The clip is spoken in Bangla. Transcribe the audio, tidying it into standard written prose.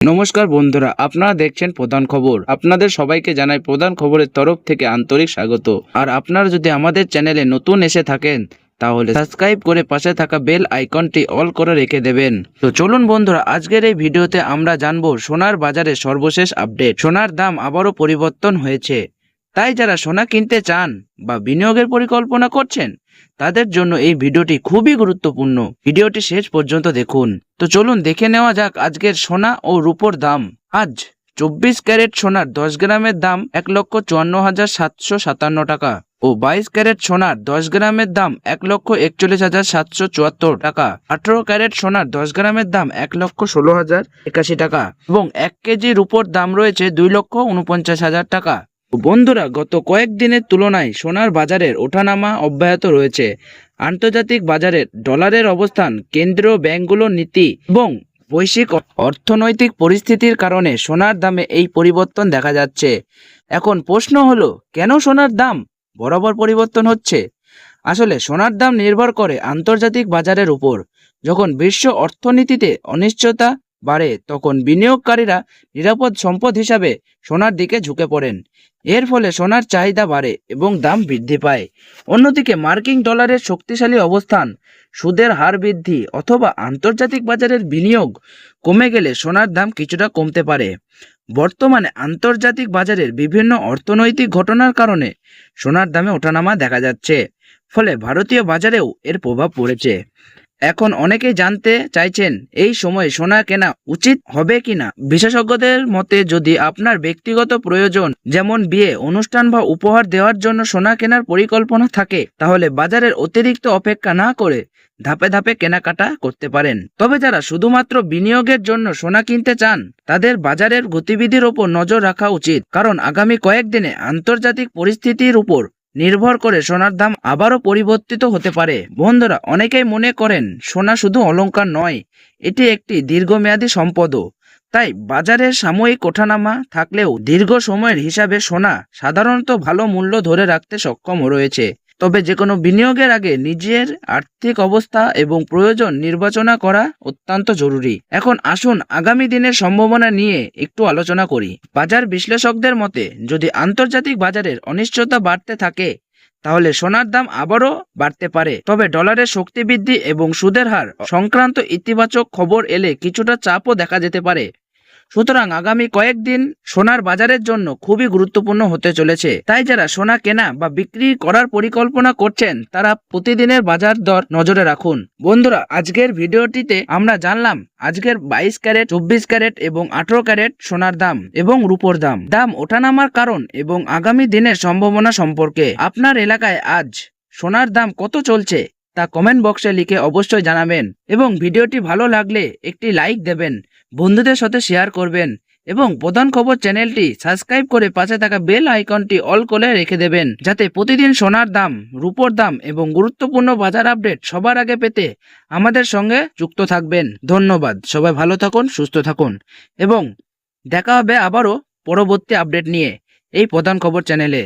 নমস্কার বন্ধুরা, আপনারা দেখছেন প্রধান খবর। আপনাদের সবাইকে জানাই প্রধান খবরের তরফ থেকে আন্তরিক স্বাগত। আর আপনারা যদি আমাদের চ্যানেলে নতুন এসে থাকেন তাহলে সাবস্ক্রাইব করে পাশে থাকা বেল আইকনটি অল করে রেখে দেবেন। তো চলুন বন্ধুরা, আজকের এই ভিডিওতে আমরা জানবো সোনার বাজারে সর্বশেষ আপডেট। সোনার দাম আবারও পরিবর্তন হয়েছে, তাই যারা সোনা কিনতে চান বা বিনিয়োগের পরিকল্পনা করছেন তাদের জন্য এই ভিডিওটি খুবই গুরুত্বপূর্ণ। ভিডিওটি শেষ পর্যন্ত দেখুন। তো চলুন দেখে নেওয়া যাক আজকের সোনা ও রূপোর দাম। আজ 24 ক্যারেট সোনার 10 গ্রামের দাম 1,54,757 টাকা ও 22 ক্যারেট সোনার 10 গ্রামের দাম 1,41,774 টাকা। 18 ক্যারেট সোনার 10 গ্রামের দাম 1,16,081 টাকা এবং 1 কেজি রূপোর দাম রয়েছে 2,49,000 টাকা। বন্ধুরা, গত কয়েকদিনের তুলনায় সোনার বাজারের ওঠানামা অব্যাহত রয়েছে। আন্তর্জাতিক বাজারে ডলারের অবস্থান, কেন্দ্রীয় ব্যাংকগুলোর নীতি এবং বৈশ্বিক অর্থনৈতিক পরিস্থিতির কারণে সোনার দামে এই পরিবর্তন দেখা যাচ্ছে। এখন প্রশ্ন হলো, কেন সোনার দাম বরাবর পরিবর্তন হচ্ছে? আসলে সোনার দাম নির্ভর করে আন্তর্জাতিক বাজারের উপর। যখন বিশ্ব অর্থনীতিতে অনিশ্চয়তা বাড়ে তখন বিনিয়োগকারীরা নিরাপদ সম্পদ হিসাবে সোনার দিকে ঝুঁকে পড়েন। এর ফলে সোনার চাহিদা বাড়ে এবং দাম বৃদ্ধি পায়। অন্যদিকে মার্কিন ডলারের শক্তিশালী অবস্থান, সুদের হার বৃদ্ধি অথবা আন্তর্জাতিক বাজারের বিনিয়োগ কমে গেলে সোনার দাম কিছুটা কমতে পারে। বর্তমানে আন্তর্জাতিক বাজারের বিভিন্ন অর্থনৈতিক ঘটনার কারণে সোনার দামে ওঠানামা দেখা যাচ্ছে, ফলে ভারতীয় বাজারেও এর প্রভাব পড়েছে। এখন অনেকেই জানতে চাইছেন এই সময়ে সোনা কেনা উচিত হবে কিনা। বিশেষজ্ঞদের মতে, যদি আপনার ব্যক্তিগত প্রয়োজন যেমন বিয়ে, অনুষ্ঠান বা উপহার দেওয়ার জন্য সোনা কেনার পরিকল্পনা থাকে তাহলে বাজারের অতিরিক্ত অপেক্ষা না করে ধাপে ধাপে কেনাকাটা করতে পারেন। তবে যারা শুধুমাত্র বিনিয়োগের জন্য সোনা কিনতে চান তাদের বাজারের গতিবিধির ওপর নজর রাখা উচিত, কারণ আগামী কয়েকদিনে আন্তর্জাতিক পরিস্থিতির উপর নির্ভর করে সোনার দাম আবারও পরিবর্তিত হতে পারে। বন্ধুরা, অনেকেই মনে করেন সোনা শুধু অলংকার নয়, এটি একটি দীর্ঘমেয়াদী সম্পদও। তাই বাজারের সাময়িক ওঠানামা থাকলেও দীর্ঘ সময়ের হিসাবে সোনা সাধারণত ভালো মূল্য ধরে রাখতে সক্ষম রয়েছে। তবে যে কোনো বিনিয়োগের আগে নিজের আর্থিক অবস্থা এবং প্রয়োজন বিবেচনা করা অত্যন্ত জরুরি। এখন আসুন আগামী দিনের সম্ভাবনা নিয়ে একটু আলোচনা করি। বাজার বিশ্লেষকদের মতে, যদি আন্তর্জাতিক বাজারের অনিশ্চয়তা বাড়তে থাকে তাহলে সোনার দাম আবারও বাড়তে পারে। তবে ডলারের শক্তি বৃদ্ধি এবং সুদের হার সংক্রান্ত ইতিবাচক খবর এলে কিছুটা চাপও দেখা যেতে পারে। সুতরাং আগামী কয়েকদিন সোনার বাজারের জন্য খুবই গুরুত্বপূর্ণ হতে চলেছে। তাই যারা সোনা কেনা বা বিক্রি করার পরিকল্পনা করছেন তারা প্রতিদিনের বাজার দর নজরে রাখুন। বন্ধুরা, আজকের ভিডিওটিতে আমরা জানলাম আজকের 22 ক্যারেট, 24 ক্যারেট এবং 18 ক্যারেট সোনার দাম এবং রূপোর দাম ওঠানামার কারণ এবং আগামী দিনের সম্ভাবনা সম্পর্কে। আপনার এলাকায় আজ সোনার দাম কত চলছে তা কমেন্ট বক্সে লিখে অবশ্যই জানাবেন এবং ভিডিওটি ভালো লাগলে একটি লাইক দেবেন, বন্ধুদের সাথে শেয়ার করবেন এবং প্রধান খবর চ্যানেলটি সাবস্ক্রাইব করে পাশে থাকা বেল আইকনটি অল করে রেখে দেবেন, যাতে প্রতিদিন সোনার দাম, রূপোর দাম এবং গুরুত্বপূর্ণ বাজার আপডেট সবার আগে পেতে আমাদের সঙ্গে যুক্ত থাকবেন। ধন্যবাদ। সবাই ভালো থাকুন, সুস্থ থাকুন এবং দেখা হবে আবারও পরবর্তী আপডেট নিয়ে এই প্রধান খবর চ্যানেলে।